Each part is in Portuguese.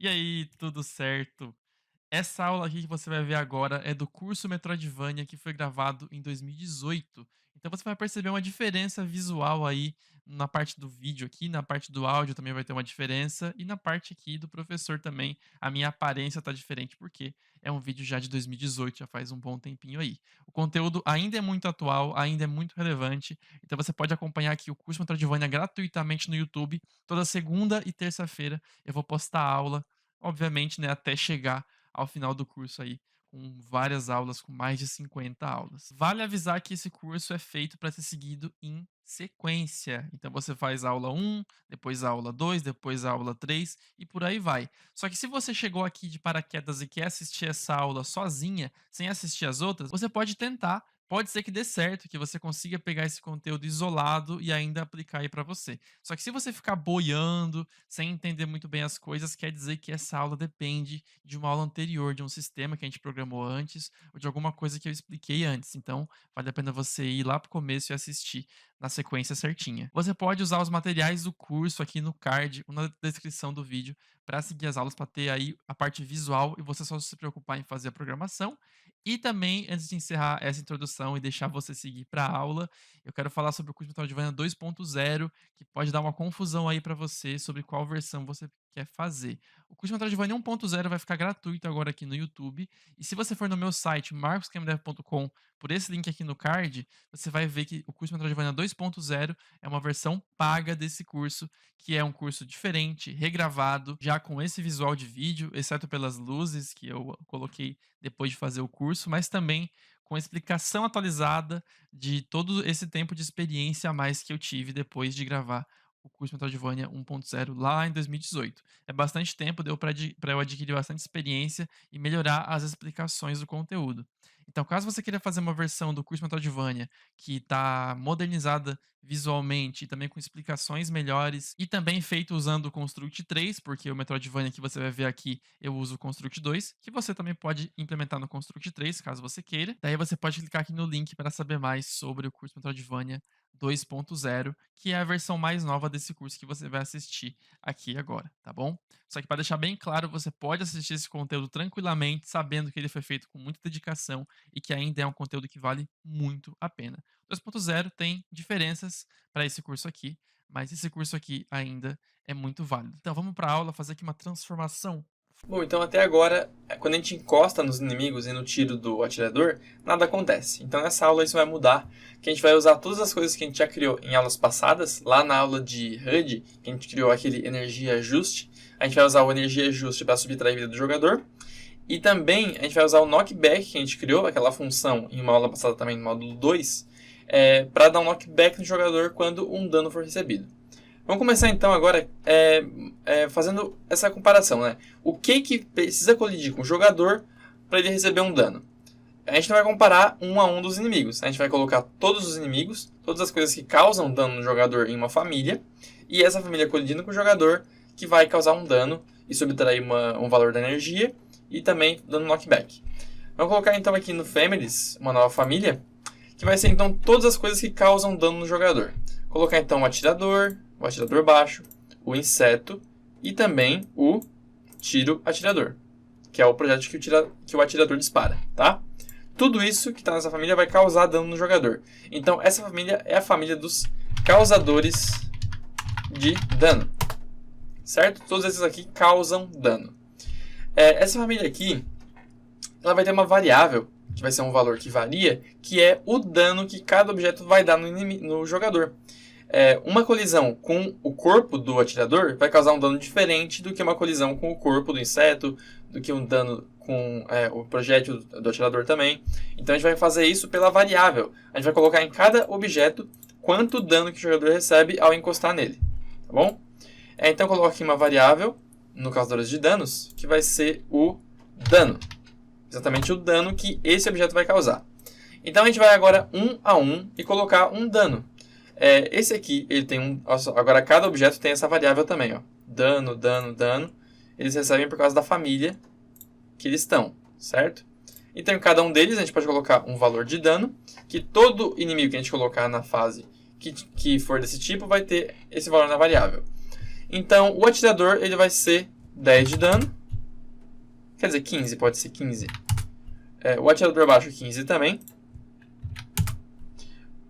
E aí, tudo certo? Essa aula aqui que você vai ver agora é do curso Metroidvania que foi gravado em 2018. Então você vai perceber uma diferença visual aí na parte do vídeo aqui, na parte do áudio também vai ter uma diferença e na parte aqui do professor também a minha aparência tá diferente porque é um vídeo já de 2018, já faz um bom tempinho aí. O conteúdo ainda é muito atual, ainda é muito relevante, então você pode acompanhar aqui o curso Metroidvania gratuitamente no YouTube. Toda segunda e terça-feira eu vou postar aula, obviamente, né, até chegar ao final do curso aí, com várias aulas, com mais de 50 aulas. Vale avisar que esse curso é feito para ser seguido em sequência. Então você faz aula um, depois a aula 2, depois a aula 3 e por aí vai. Só que se você chegou aqui de paraquedas e quer assistir essa aula sozinha, sem assistir as outras, você pode tentar. Pode ser que dê certo, que você consiga pegar esse conteúdo isolado e ainda aplicar aí para você. Só que se você ficar boiando, sem entender muito bem as coisas, quer dizer que essa aula depende de uma aula anterior, de um sistema que a gente programou antes, ou de alguma coisa que eu expliquei antes. Então, vale a pena você ir lá para o começo e assistir na sequência certinha. Você pode usar os materiais do curso aqui no card ou na descrição do vídeo para seguir as aulas, para ter aí a parte visual e você só se preocupar em fazer a programação. E também, antes de encerrar essa introdução e deixar você seguir para a aula, eu quero falar sobre o curso Metroidvania 2.0, que pode dar uma confusão aí para você sobre qual versão você quer fazer. O curso Metroidvania 1.0 vai ficar gratuito agora aqui no YouTube. E se você for no meu site, marcoscamedev.com, por esse link aqui no card, você vai ver que o curso Metroidvania 2.0 é uma versão paga desse curso, que é um curso diferente, regravado, já com esse visual de vídeo, exceto pelas luzes que eu coloquei depois de fazer o curso, mas também com explicação atualizada de todo esse tempo de experiência a mais que eu tive depois de gravar o curso Metroidvania 1.0 lá em 2018. É bastante tempo, deu para eu adquirir bastante experiência e melhorar as explicações do conteúdo. Então, caso você queira fazer uma versão do curso Metroidvania que está modernizada visualmente e também com explicações melhores e também feito usando o Construct 3, porque o Metroidvania que você vai ver aqui eu uso o Construct 2, que você também pode implementar no Construct 3, caso você queira. Daí você pode clicar aqui no link para saber mais sobre o curso Metroidvania 2.0, que é a versão mais nova desse curso que você vai assistir aqui agora, tá bom? Só que para deixar bem claro, você pode assistir esse conteúdo tranquilamente, sabendo que ele foi feito com muita dedicação e que ainda é um conteúdo que vale muito a pena. 2.0 tem diferenças para esse curso aqui, mas esse curso aqui ainda é muito válido. Então vamos para a aula fazer aqui uma transformação. Bom, então até agora, quando a gente encosta nos inimigos e no tiro do atirador, nada acontece. Então nessa aula isso vai mudar, que a gente vai usar todas as coisas que a gente já criou em aulas passadas, lá na aula de HUD, que a gente criou aquele energia ajuste, a gente vai usar o energia ajuste para subtrair a vida do jogador, e também a gente vai usar o knockback que a gente criou, aquela função em uma aula passada também no módulo 2, para dar um knockback no jogador quando um dano for recebido. Vamos começar então agora fazendo essa comparação, né? O que precisa colidir com o jogador para ele receber um dano? A gente não vai comparar um a um dos inimigos. A gente vai colocar todos os inimigos, todas as coisas que causam dano no jogador em uma família, e essa família colidindo com o jogador que vai causar um dano e subtrair um valor da energia e também dando knockback. Vamos colocar então aqui no Families uma nova família, que vai ser então todas as coisas que causam dano no jogador. Colocar então o atirador baixo, o inseto e também o tiro atirador, que é o projétil que o atirador dispara, tá? Tudo isso que está nessa família vai causar dano no jogador. Então essa família é a família dos causadores de dano, certo? Todos esses aqui causam dano. Essa família aqui, ela vai ter uma variável, que vai ser um valor que varia, que é o dano que cada objeto vai dar no jogador. Uma colisão com o corpo do atirador vai causar um dano diferente do que uma colisão com o corpo do inseto, do que um dano com o projétil do atirador também. Então a gente vai fazer isso pela variável. A gente vai colocar em cada objeto quanto dano que o jogador recebe ao encostar nele. Tá bom? Então eu coloco aqui uma variável, no causadores de danos, que vai ser o dano. Exatamente o dano que esse objeto vai causar. Então a gente vai agora um a um e colocar um dano. Esse aqui, ele tem agora cada objeto tem essa variável também, ó. Dano, dano, dano. Eles recebem por causa da família que eles estão, certo? Então, em cada um deles, a gente pode colocar um valor de dano, que todo inimigo que a gente colocar na fase que for desse tipo, vai ter esse valor na variável. Então, o atirador, ele vai ser 10 de dano. Quer dizer, 15, pode ser 15. O atirador baixo, 15 também.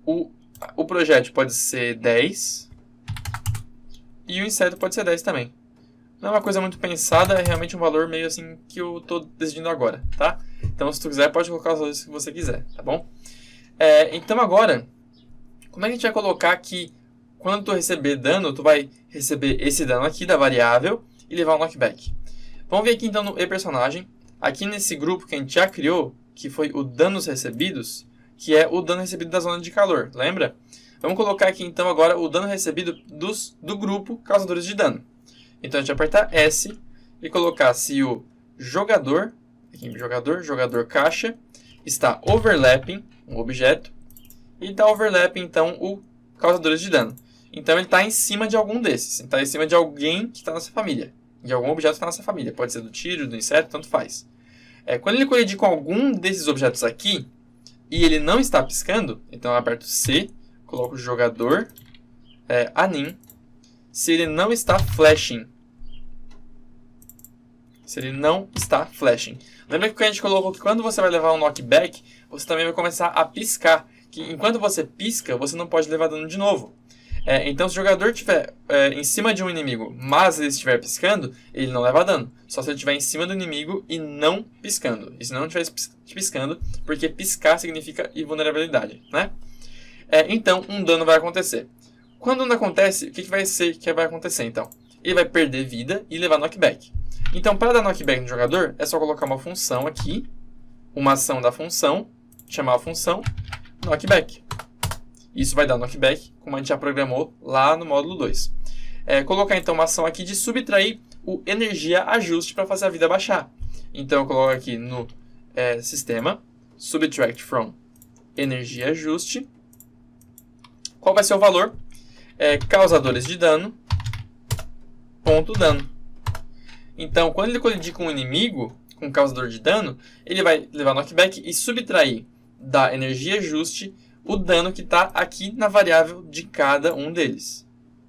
O projétil pode ser 10. E o inseto pode ser 10 também. Não é uma coisa muito pensada, é realmente um valor meio assim que eu tô decidindo agora, tá? Então, se tu quiser, pode colocar os valores que você quiser, tá bom? Então, agora, como é que a gente vai colocar que quando tu receber dano, tu vai receber esse dano aqui da variável e levar um knockback? Vamos ver aqui então no e-personagem, aqui nesse grupo que a gente já criou, que foi o danos recebidos, que é o dano recebido da zona de calor, lembra? Vamos colocar aqui então agora o dano recebido do grupo causadores de dano. Então a gente vai apertar S e colocar se o jogador, aqui em jogador caixa, está overlapping um objeto e está overlapping então o causadores de dano. Então ele está em cima de algum desses, está em cima de alguém que está na nossa família, de algum objeto que está na nossa família, pode ser do tiro, do inseto, tanto faz. Quando ele colidir com algum desses objetos aqui e ele não está piscando, então eu aperto C, coloco o jogador anim. Se ele não está flashing. Lembra que a gente colocou que quando você vai levar um knockback, você também vai começar a piscar. Que enquanto você pisca, você não pode levar dano de novo. Então, se o jogador estiver em cima de um inimigo, mas ele estiver piscando, ele não leva dano. Só se ele estiver em cima do inimigo e não piscando. E se não estiver piscando, porque piscar significa invulnerabilidade, né? Então, um dano vai acontecer. Quando não acontece, o que vai acontecer então? Ele vai perder vida e levar knockback. Então, para dar knockback no jogador, é só colocar uma função aqui, uma ação da função, chamar a função knockback. Isso vai dar knockback, como a gente já programou lá no módulo 2. Colocar então uma ação aqui de subtrair o energia ajuste para fazer a vida baixar. Então, eu coloco aqui no sistema, subtract from energia ajuste. Qual vai ser o valor? Causadores de dano, ponto dano. Então, quando ele colidir com um inimigo, com um causador de dano, ele vai levar knockback e subtrair da energia ajuste o dano que está aqui na variável de cada um deles.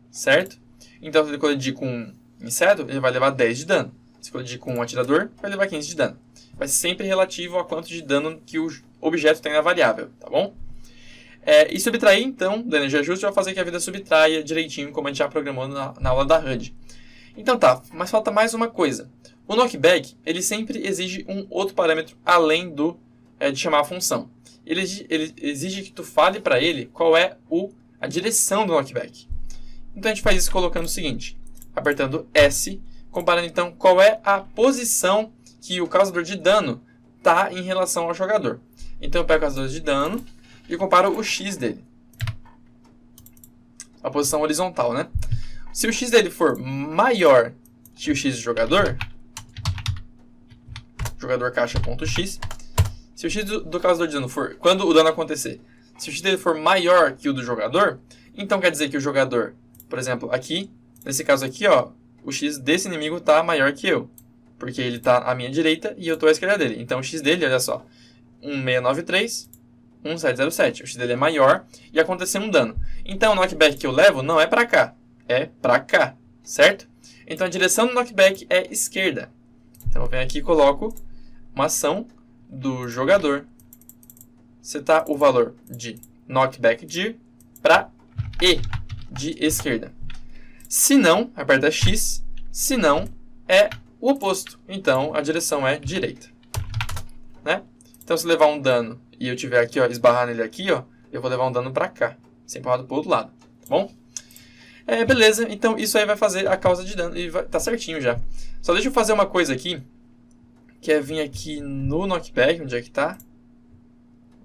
Certo? Então, se ele colidir com um inseto, ele vai levar 10 de dano. Se colidir com um atirador, vai levar 15 de dano. Vai ser sempre relativo a quanto de dano que o objeto tem na variável, tá bom? E subtrair, então, da energia ajuste vai fazer que a vida subtraia direitinho, como a gente já programou na aula da HUD. Então tá, mas falta mais uma coisa. O knockback, ele sempre exige um outro parâmetro além de chamar a função. Ele exige que tu fale para ele qual é a direção do knockback. Então a gente faz isso colocando o seguinte, apertando S, comparando então qual é a posição que o causador de dano está em relação ao jogador. Então eu pego o causador de dano e comparo o X dele. A posição horizontal, né? Se o X dele for maior que o X do jogador caixa.x, se o X do causador de dano for, quando o dano acontecer, se o X dele for maior que o do jogador, então quer dizer que o jogador, por exemplo, aqui, nesse caso aqui, ó, o X desse inimigo está maior que eu, porque ele está à minha direita e eu estou à esquerda dele. Então o X dele, olha só, 1693, 1707. O X dele é maior e aconteceu um dano. Então o knockback que eu levo não é para cá, é para cá, certo? Então a direção do knockback é esquerda. Então eu venho aqui e coloco uma ação do jogador. Setar o valor de knockback dir para E, de esquerda. Se não, aperta X. Se não, é o oposto. Então a direção é direita, né? Então se levar um dano e eu tiver aqui, ó, esbarrar nele aqui, ó, eu vou levar um dano para cá, ser empurrado para o outro lado, tá bom? Beleza, então isso aí vai fazer a causa de dano e tá certinho já. Só deixa eu fazer uma coisa aqui, que é vir aqui no knockback, onde é que tá?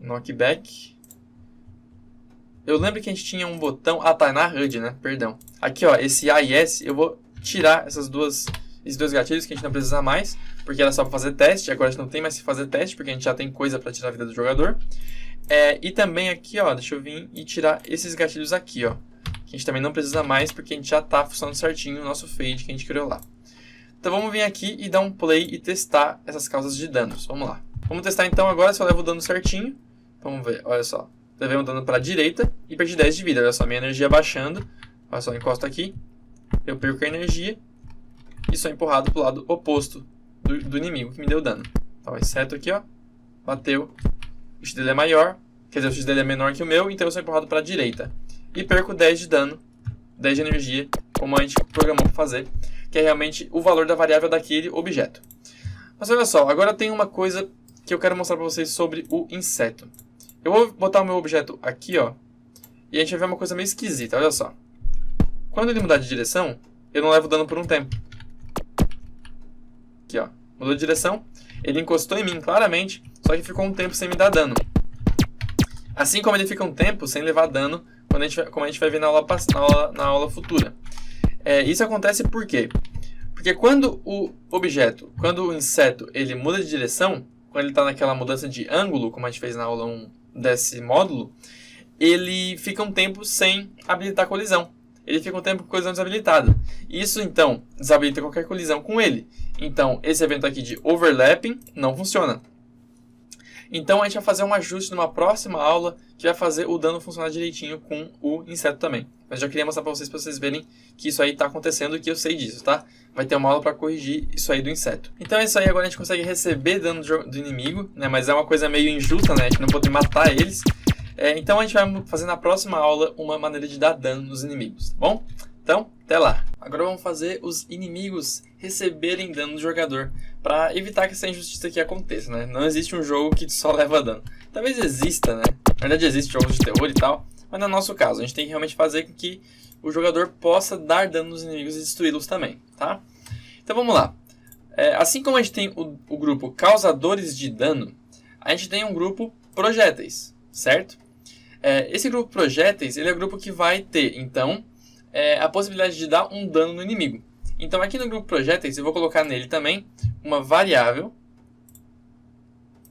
Knockback. Eu lembro que a gente tinha um botão, tá, na HUD, né? Perdão. Aqui, ó, esse A e S, eu vou tirar esses dois gatilhos que a gente não precisa mais, porque era só para fazer teste, agora a gente não tem mais que fazer teste, porque a gente já tem coisa para tirar a vida do jogador. E também aqui, ó, deixa eu vir e tirar esses gatilhos aqui, ó, que a gente também não precisa mais, porque a gente já tá funcionando certinho o nosso fade que a gente criou lá. Então vamos vir aqui e dar um play e testar essas causas de danos. Vamos lá. Vamos testar então agora se eu levo o dano certinho. Vamos ver, olha só. Levei um dano para a direita e perdi 10 de vida. Olha só, minha energia baixando. Olha só, encosto aqui. Eu perco a energia. isso é empurrado para o lado oposto do inimigo que me deu dano. Então, o inseto aqui, ó, bateu, o x dele é maior, quer dizer, o x dele é menor que o meu, então eu sou empurrado para a direita. E perco 10 de dano, 10 de energia, como a gente programou para fazer, que é realmente o valor da variável daquele objeto. Mas olha só, agora tem uma coisa que eu quero mostrar para vocês sobre o inseto. Eu vou botar o meu objeto aqui, ó, e a gente vai ver uma coisa meio esquisita, olha só. Quando ele mudar de direção, eu não levo dano por um tempo. Aqui, ó, mudou de direção, ele encostou em mim claramente, só que ficou um tempo sem me dar dano. Assim como ele fica um tempo sem levar dano, como a gente vai ver na aula futura. Isso acontece por quê? Porque quando o inseto ele muda de direção, quando ele está naquela mudança de ângulo, como a gente fez na aula 1 desse módulo, ele fica um tempo sem habilitar colisão. Ele fica um tempo com colisão desabilitada. Isso, então, desabilita qualquer colisão com ele. Então, esse evento aqui de overlapping não funciona. Então, a gente vai fazer um ajuste numa próxima aula que vai fazer o dano funcionar direitinho com o inseto também. Mas já queria mostrar para vocês verem que isso aí está acontecendo e que eu sei disso, tá? Vai ter uma aula para corrigir isso aí do inseto. Então é isso aí, agora a gente consegue receber dano do inimigo, né? Mas é uma coisa meio injusta, né? A gente não pode matar eles. Então a gente vai fazer na próxima aula uma maneira de dar dano nos inimigos, tá bom? Então, até lá! Agora vamos fazer os inimigos receberem dano do jogador, para evitar que essa injustiça aqui aconteça, né? Não existe um jogo que só leva dano. Talvez exista, né? Na verdade existe jogos de terror e tal, mas não é o nosso caso. A gente tem que realmente fazer com que o jogador possa dar dano nos inimigos e destruí-los também, tá? Então vamos lá. Assim como a gente tem o grupo causadores de dano, a gente tem um grupo projéteis, certo? Esse grupo projéteis, ele é o grupo que vai ter, então, a possibilidade de dar um dano no inimigo. Então aqui no grupo projéteis, eu vou colocar nele também uma variável.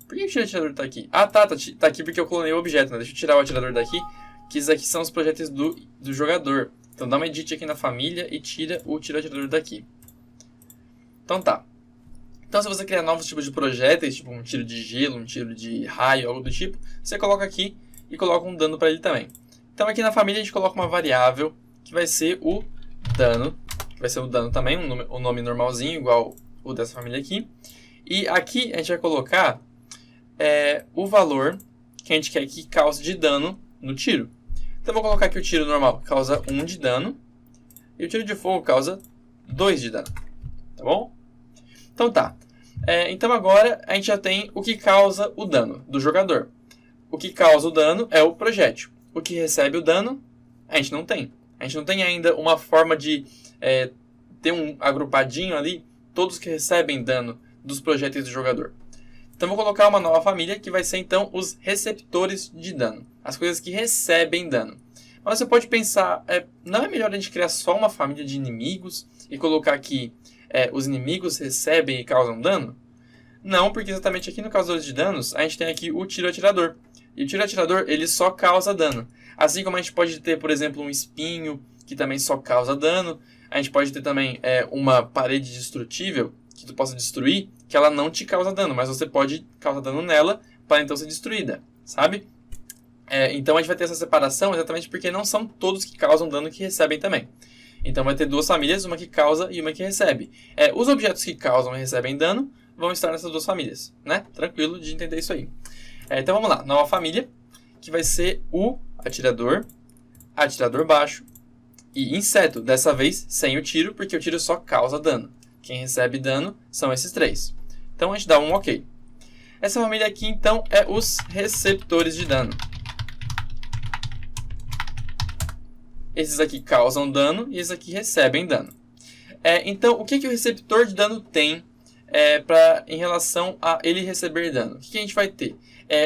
Por que o atirador está aqui? Ah, tá aqui porque eu clonei o objeto, né? Deixa eu tirar o atirador daqui, que esses aqui são os projéteis do jogador. Então dá uma edit aqui na família e tira o atirador daqui. Então tá. Então se você criar novos tipos de projéteis, tipo um tiro de gelo, um tiro de raio, algo do tipo, você coloca aqui e coloca um dano para ele também. Então aqui na família a gente coloca uma variável que vai ser o dano, que vai ser o dano também, um nome normalzinho, igual o dessa família aqui. E aqui a gente vai colocar o valor que a gente quer que cause de dano no tiro. Então eu vou colocar aqui o tiro normal causa 1 de dano, e o tiro de fogo causa 2 de dano, tá bom? Então tá. Então agora a gente já tem o que causa o dano do jogador. O que causa o dano é o projétil. O que recebe o dano, a gente não tem. A gente não tem ainda uma forma de ter um agrupadinho ali, todos que recebem dano dos projéteis do jogador. Então vou colocar uma nova família que vai ser então os receptores de dano. As coisas que recebem dano. Mas você pode pensar, não é melhor a gente criar só uma família de inimigos e colocar aqui os inimigos recebem e causam dano? Não, porque exatamente aqui no causador de danos, a gente tem aqui o tiro atirador. E o tiro atirador, ele só causa dano. Assim como a gente pode ter, por exemplo, um espinho, que também só causa dano. A gente pode ter também uma parede destrutível, que tu possa destruir, que ela não te causa dano, mas você pode causar dano nela, para então ser destruída, sabe? Então a gente vai ter essa separação exatamente porque não são todos que causam dano que recebem também. Então vai ter duas famílias, uma que causa e uma que recebe. Os objetos que causam e recebem dano vão estar nessas duas famílias, né? Tranquilo de entender isso aí. Então vamos lá, nova família, que vai ser o atirador, atirador baixo e inseto. Dessa vez sem o tiro, porque o tiro só causa dano. Quem recebe dano são esses três. Então a gente dá um OK. Essa família aqui então é os receptores de dano. Esses aqui causam dano e esses aqui recebem dano. Então o que o receptor de dano tem em relação a ele receber dano? O que a gente vai ter?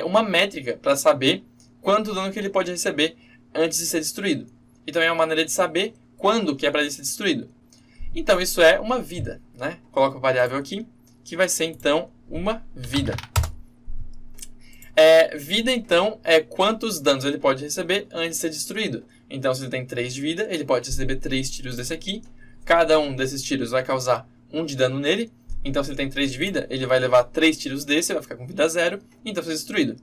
Uma métrica para saber quanto dano que ele pode receber antes de ser destruído. E também é uma maneira de saber quando que é para ele ser destruído. Então isso é uma vida, né? Coloca a variável aqui, que vai ser então uma vida. Vida então é quantos danos ele pode receber antes de ser destruído. Então se ele tem 3 de vida, ele pode receber 3 tiros desse aqui. Cada um desses tiros vai causar 1 de dano nele. Então se ele tem 3 de vida, ele vai levar 3 tiros desse, vai ficar com vida 0, então vai ser destruído.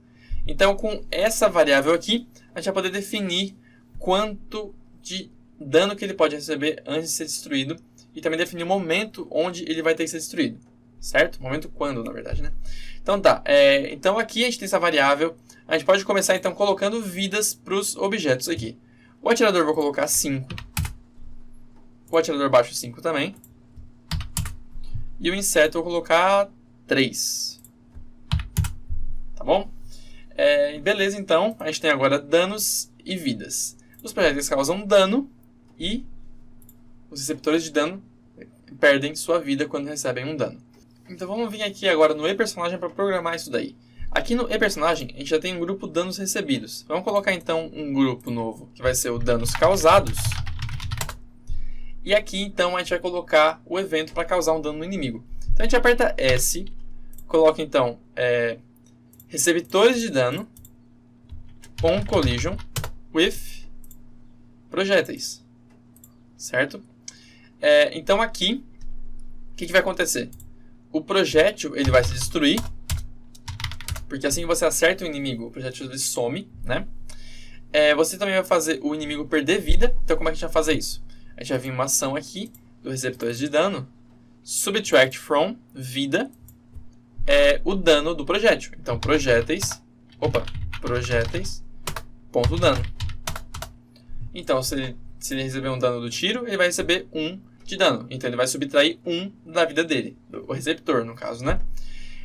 Então com essa variável aqui, a gente vai poder definir quanto de dano que ele pode receber antes de ser destruído. e também definir o momento onde ele vai ter que ser destruído. Certo? Momento quando, na verdade, né? Então tá. Então aqui a gente tem essa variável. A gente pode começar então colocando vidas para os objetos aqui. O atirador eu vou colocar 5. O atirador baixo 5 também. E o inseto eu vou colocar 3. Tá bom? Beleza, então. A gente tem agora danos e vidas. Os projéteis causam dano e os receptores de dano perdem sua vida quando recebem um dano. Então vamos vir aqui agora no ePersonagem para programar isso daí. Aqui no ePersonagem a gente já tem um grupo danos recebidos. Vamos colocar então um grupo novo que vai ser o danos causados. E aqui então a gente vai colocar o evento para causar um dano no inimigo. Então a gente aperta S, coloca então receptores de dano on collision with projéteis. Certo? Então aqui, o que vai acontecer? O projétil ele vai se destruir, porque assim que você acerta o inimigo, o projétil ele some, né? Você também vai fazer o inimigo perder vida. Então como é que a gente vai fazer isso? A gente vai vir uma ação aqui do receptores de dano, subtract from vida o dano do projétil. Então projéteis, ponto dano. Então se ele receber um dano do tiro, ele vai receber 1 de dano. Então ele vai subtrair 1 da vida dele, o receptor no caso, né?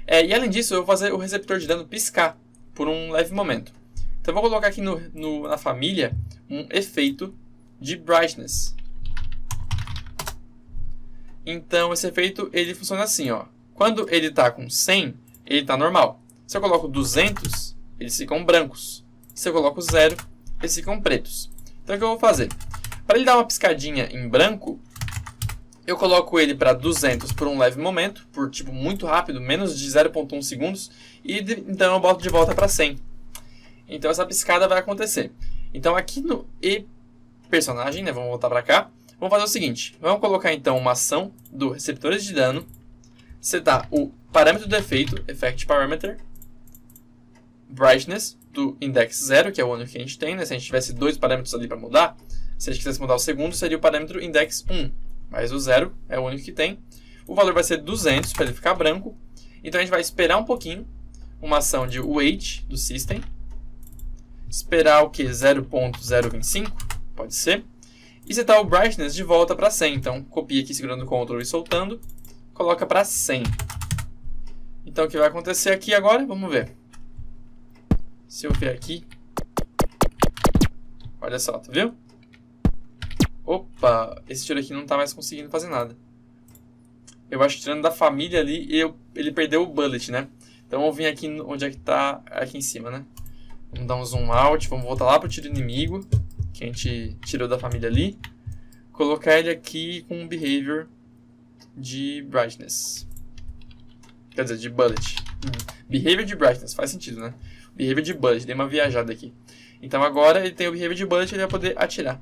E além disso, eu vou fazer o receptor de dano piscar por um leve momento. Então eu vou colocar aqui na família um efeito de brightness. Então esse efeito ele funciona assim, ó. Quando ele está com 100, ele está normal. Se eu coloco 200, eles ficam brancos. Se eu coloco 0, eles ficam pretos. Então o que eu vou fazer? Para ele dar uma piscadinha em branco, eu coloco ele para 200 por um leve momento, por tipo muito rápido, menos de 0.1 segundos, e então eu boto de volta para 100. Então essa piscada vai acontecer. Então aqui no ePersonagem, né, vamos voltar para cá, vamos fazer o seguinte, vamos colocar então uma ação do receptores de dano, setar o parâmetro do efeito, Effect Parameter, Brightness, do index 0, que é o único que a gente tem, né? Se a gente tivesse 2 parâmetros ali para mudar, se a gente quisesse mudar o segundo, seria o parâmetro index 1. Mas o 0 é o único que tem. O valor vai ser 200 para ele ficar branco. Então a gente vai esperar um pouquinho. Uma ação de wait do system. Esperar o que? 0.025? Pode ser. E setar o brightness de volta para 100. Então copia aqui segurando o Ctrl e soltando. Coloca para 100. Então o que vai acontecer aqui agora? Vamos ver. Se eu ver aqui. Olha só, tá vendo? Opa, esse tiro aqui não tá mais conseguindo fazer nada. Eu acho que tirando da família ali, ele perdeu o bullet, né? Então vamos vir aqui onde é que tá, aqui em cima, né? Vamos dar um zoom out, vamos voltar lá pro tiro inimigo, que a gente tirou da família ali. Colocar ele aqui com um behavior de brightness. Quer dizer, de bullet. Behavior de brightness, faz sentido, né? Behavior de bullet, dei uma viajada aqui. Então agora ele tem o behavior de bullet e ele vai poder atirar.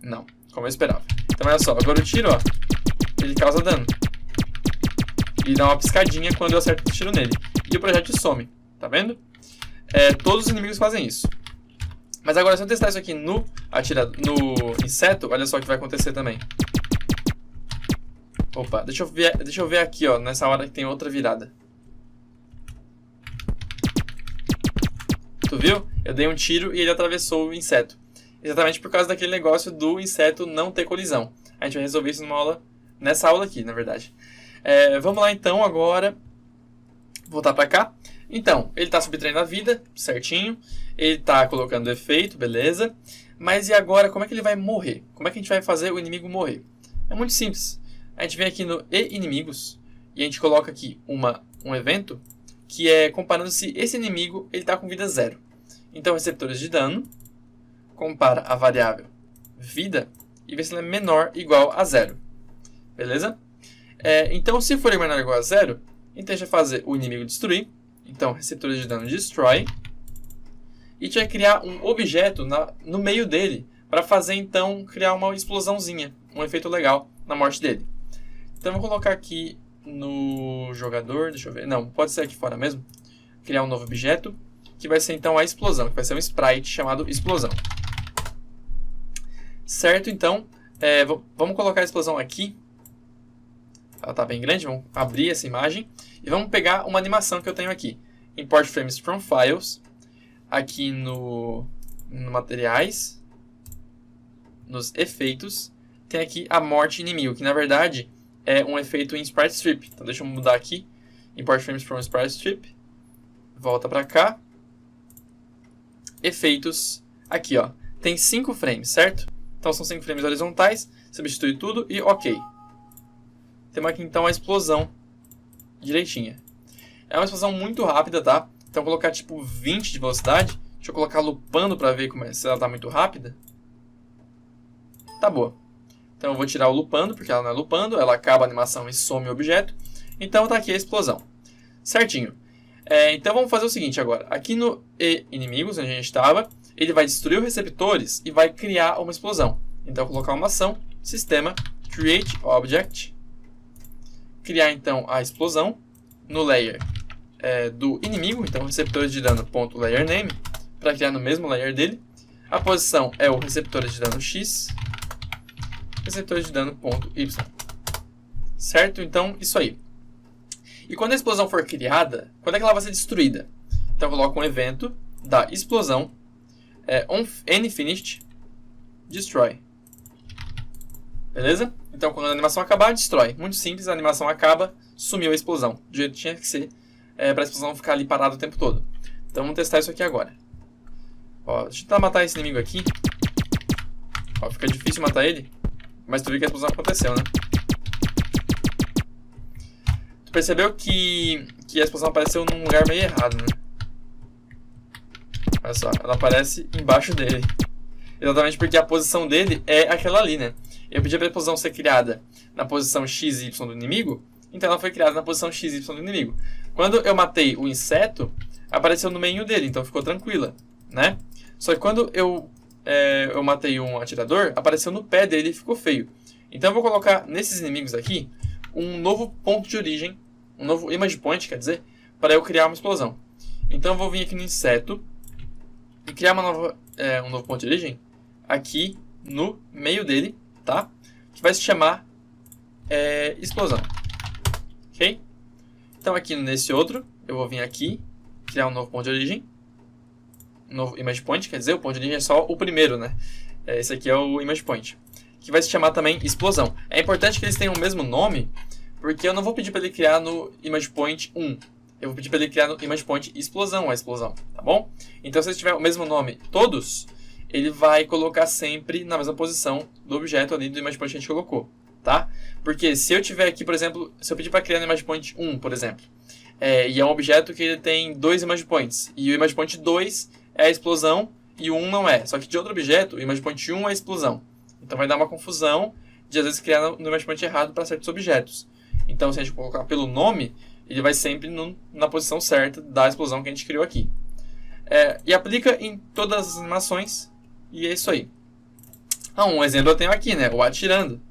Não, como eu esperava. Então olha só, agora o tiro, ó, ele causa dano. E dá uma piscadinha quando eu acerto o tiro nele. E o projétil some, tá vendo? Todos os inimigos fazem isso. Mas agora se eu testar isso aqui no inseto, olha só o que vai acontecer também. Opa, deixa eu ver aqui, ó, nessa hora que tem outra virada. Tu viu? Eu dei um tiro e ele atravessou o inseto. Exatamente por causa daquele negócio do inseto não ter colisão. A gente vai resolver isso nessa aula aqui, na verdade. Vamos lá então agora, voltar para cá. Então, ele está subtraindo a vida, certinho. Ele está colocando efeito, beleza. Mas e agora, como é que ele vai morrer? Como é que a gente vai fazer o inimigo morrer? É muito simples. A gente vem aqui no inimigos e a gente coloca aqui um evento que é comparando se esse inimigo está com vida 0. Então, receptores de dano, compara a variável vida e vê se ela é menor ou igual a 0. Beleza? Então, se for menor ou igual a 0, então a gente vai fazer o inimigo destruir. Então, receptores de dano destroy. E a gente vai criar um objeto no meio dele para fazer, então, criar uma explosãozinha, um efeito legal na morte dele. Então, eu vou colocar aqui no jogador, deixa eu ver, não, pode ser aqui fora mesmo. Criar um novo objeto, que vai ser, então, a explosão, que vai ser um sprite chamado explosão. Certo? Então, vamos colocar a explosão aqui. Ela está bem grande, vamos abrir essa imagem. E vamos pegar uma animação que eu tenho aqui. Import Frames from Files. Aqui no Materiais. Nos Efeitos. Tem aqui a morte inimigo, que na verdade é um efeito em Sprite Strip. Então deixa eu mudar aqui. Import Frames from Sprite Strip. Volta para cá. Efeitos. Aqui, ó. Tem 5 frames, certo? Então são 5 frames horizontais. Substitui tudo e OK. Temos aqui então a explosão direitinha. É uma explosão muito rápida, tá? Então vou colocar tipo 20 de velocidade. Deixa eu colocar lupando para ver se ela tá muito rápida. Tá boa. Então eu vou tirar o lupando, porque ela não é lupando. Ela acaba a animação e some o objeto. Então tá aqui a explosão. Certinho. Então vamos fazer o seguinte agora. Aqui no inimigos, onde a gente estava, ele vai destruir os receptores e vai criar uma explosão. Então eu vou colocar uma ação, sistema, create object. Criar então a explosão no layer do inimigo, então receptores de dano.layerName, para criar no mesmo layer dele. A posição é o receptores de dano X, receptores de dano.Y. Certo? Então, isso aí. E quando a explosão for criada, quando é que ela vai ser destruída? Então eu coloco um evento da explosão onFinished destroy. Beleza? Então quando a animação acabar, destrói. Muito simples, a animação acaba, sumiu a explosão. Do jeito que tinha que ser, para a explosão ficar ali parada o tempo todo. Então vamos testar isso aqui agora. Ó, deixa eu tentar matar esse inimigo aqui. Ó, fica difícil matar ele. Mas tu viu que a explosão aconteceu, né? Tu percebeu que a explosão apareceu num lugar meio errado, né? Olha só, ela aparece embaixo dele. Exatamente porque a posição dele é aquela ali, né? Eu pedi para a explosão ser criada na posição XY do inimigo, então ela foi criada na posição XY do inimigo. Quando eu matei o inseto, apareceu no meio dele, então ficou tranquila, né? Só que quando eu matei um atirador, apareceu no pé dele e ficou feio. Então eu vou colocar nesses inimigos aqui um novo ponto de origem, um novo image point, quer dizer, para eu criar uma explosão. Então eu vou vir aqui no inseto e criar um novo ponto de origem aqui no meio dele, tá? Que vai se chamar explosão. Ok? Então aqui nesse outro, eu vou vir aqui, criar um novo ponto de origem. Um novo image point, quer dizer, o ponto de origem é só o primeiro, né? Esse aqui é o image point. Que vai se chamar também explosão. É importante que eles tenham o mesmo nome, porque eu não vou pedir para ele criar no image point 1. Eu vou pedir para ele criar no image point explosão, a explosão, tá bom? Então se eles tiverem o mesmo nome todos, ele vai colocar sempre na mesma posição do objeto ali do image point que a gente colocou, tá? Porque se eu tiver aqui, por exemplo, se eu pedir para criar no image point 1, por exemplo, e é um objeto que ele tem 2 image points, e o image point 2 é a explosão e o 1 não é. Só que de outro objeto, o image point 1 é a explosão. Então vai dar uma confusão de às vezes criar no image point errado para certos objetos. Então se a gente colocar pelo nome, ele vai sempre na posição certa da explosão que a gente criou aqui. E aplica em todas as animações. E é isso aí. Um exemplo eu tenho aqui, né? O atirando.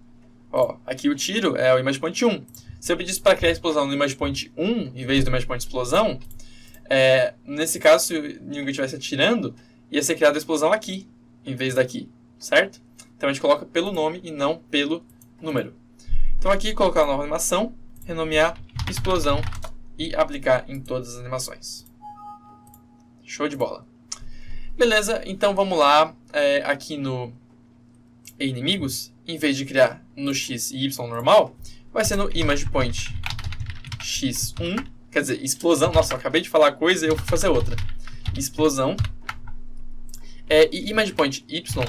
Ó, aqui o tiro é o image point 1. Se eu pedisse para criar a explosão no image point 1, em vez do image point explosão, nesse caso, se o inimigo estivesse atirando, ia ser criada a explosão aqui, em vez daqui. Certo? Então a gente coloca pelo nome e não pelo número. Então aqui, colocar uma nova animação, renomear explosão e aplicar em todas as animações. Show de bola. Beleza, então vamos lá. Aqui no inimigos, em vez de criar no X e Y normal, vai ser no image point X1, quer dizer, explosão. Nossa, eu acabei de falar coisa e eu fui fazer outra. Explosão. E image point Y,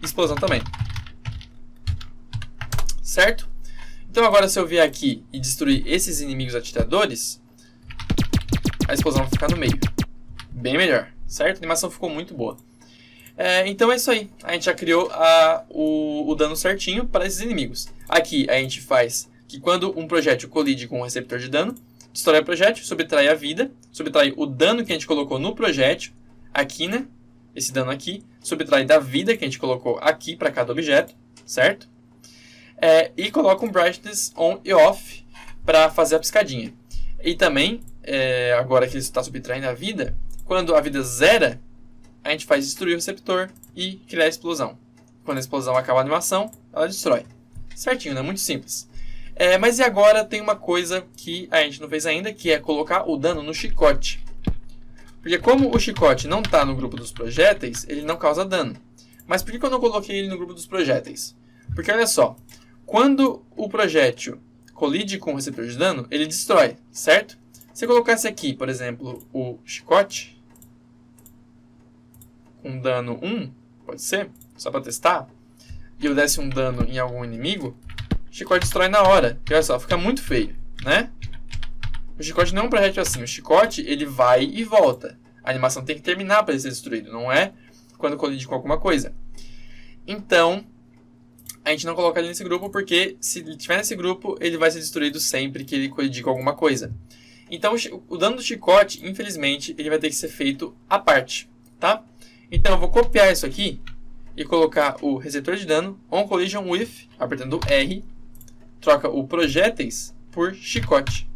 explosão também. Certo? Então agora se eu vier aqui e destruir esses inimigos atiradores, a explosão vai ficar no meio. Bem melhor, certo? A animação ficou muito boa. Então é isso aí. A gente já criou o dano certinho para esses inimigos. Aqui a gente faz que quando um projétil colide com um receptor de dano, destrói o projétil, subtrai a vida, subtrai o dano que a gente colocou no projétil, aqui, né? Esse dano aqui, subtrai da vida que a gente colocou aqui para cada objeto, certo? E coloca um brightness on e off para fazer a piscadinha. E também, agora que ele está subtraindo a vida, quando a vida zera, a gente faz destruir o receptor e criar a explosão. Quando a explosão acaba a animação, ela destrói. Certinho, né? Muito simples. Mas e agora tem uma coisa que a gente não fez ainda, que é colocar o dano no chicote. Porque como o chicote não está no grupo dos projéteis, ele não causa dano. Mas por que eu não coloquei ele no grupo dos projéteis? Porque olha só, quando o projétil colide com o receptor de dano, ele destrói, certo? Se eu colocasse aqui, por exemplo, o chicote, com dano 1, pode ser, só para testar, e eu desse um dano em algum inimigo, o chicote destrói na hora. E olha só, fica muito feio, né? O chicote não é um projétil assim, o chicote ele vai e volta. A animação tem que terminar para ele ser destruído, não é quando colide com alguma coisa. Então, a gente não coloca ele nesse grupo porque se ele estiver nesse grupo, ele vai ser destruído sempre que ele colidir com alguma coisa. Então, o dano do chicote, infelizmente, ele vai ter que ser feito à parte, tá? Então, eu vou copiar isso aqui e colocar o receptor de dano on collision with, apertando R, troca o projéteis por chicote.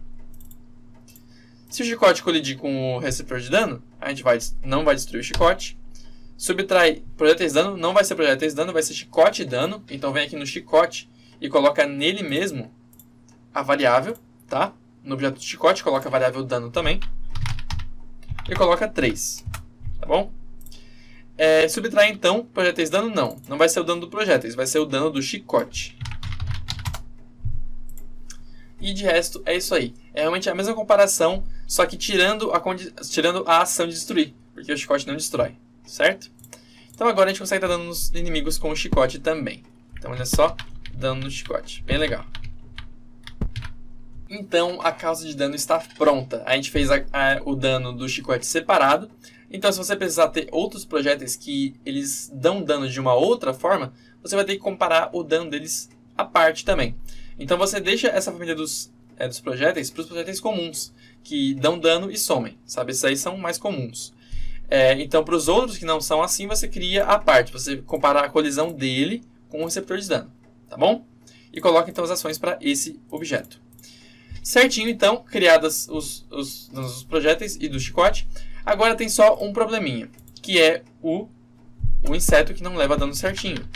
Se o chicote colidir com o receptor de dano, a gente não vai destruir o chicote. Subtrai projéteis de dano, não vai ser projéteis de dano, vai ser chicote de dano. Então vem aqui no chicote e coloca nele mesmo a variável, tá? No objeto de chicote, coloca a variável dano também. E coloca 3, tá bom? Subtrai então projéteis de dano, não vai ser o dano do projéteis, vai ser o dano do chicote. E de resto é isso aí. É realmente a mesma comparação, só que tirando a ação de destruir, porque o chicote não destrói, certo? Então agora a gente consegue dar dano nos inimigos com o chicote também. Então olha só, dano no chicote, bem legal. Então a causa de dano está pronta. A gente fez o dano do chicote separado. Então se você precisar ter outros projéteis que eles dão dano de uma outra forma, você vai ter que comparar o dano deles à parte também. Então você deixa essa família dos projéteis para os projéteis comuns, que dão dano e somem, sabe? Esses aí são mais comuns. Então para os outros que não são assim, você cria a parte, você compara a colisão dele com o receptor de dano, tá bom? E coloca então as ações para esse objeto. Certinho então, criadas os danos dos projéteis e do chicote, agora tem só um probleminha, que é o inseto que não leva dano certinho.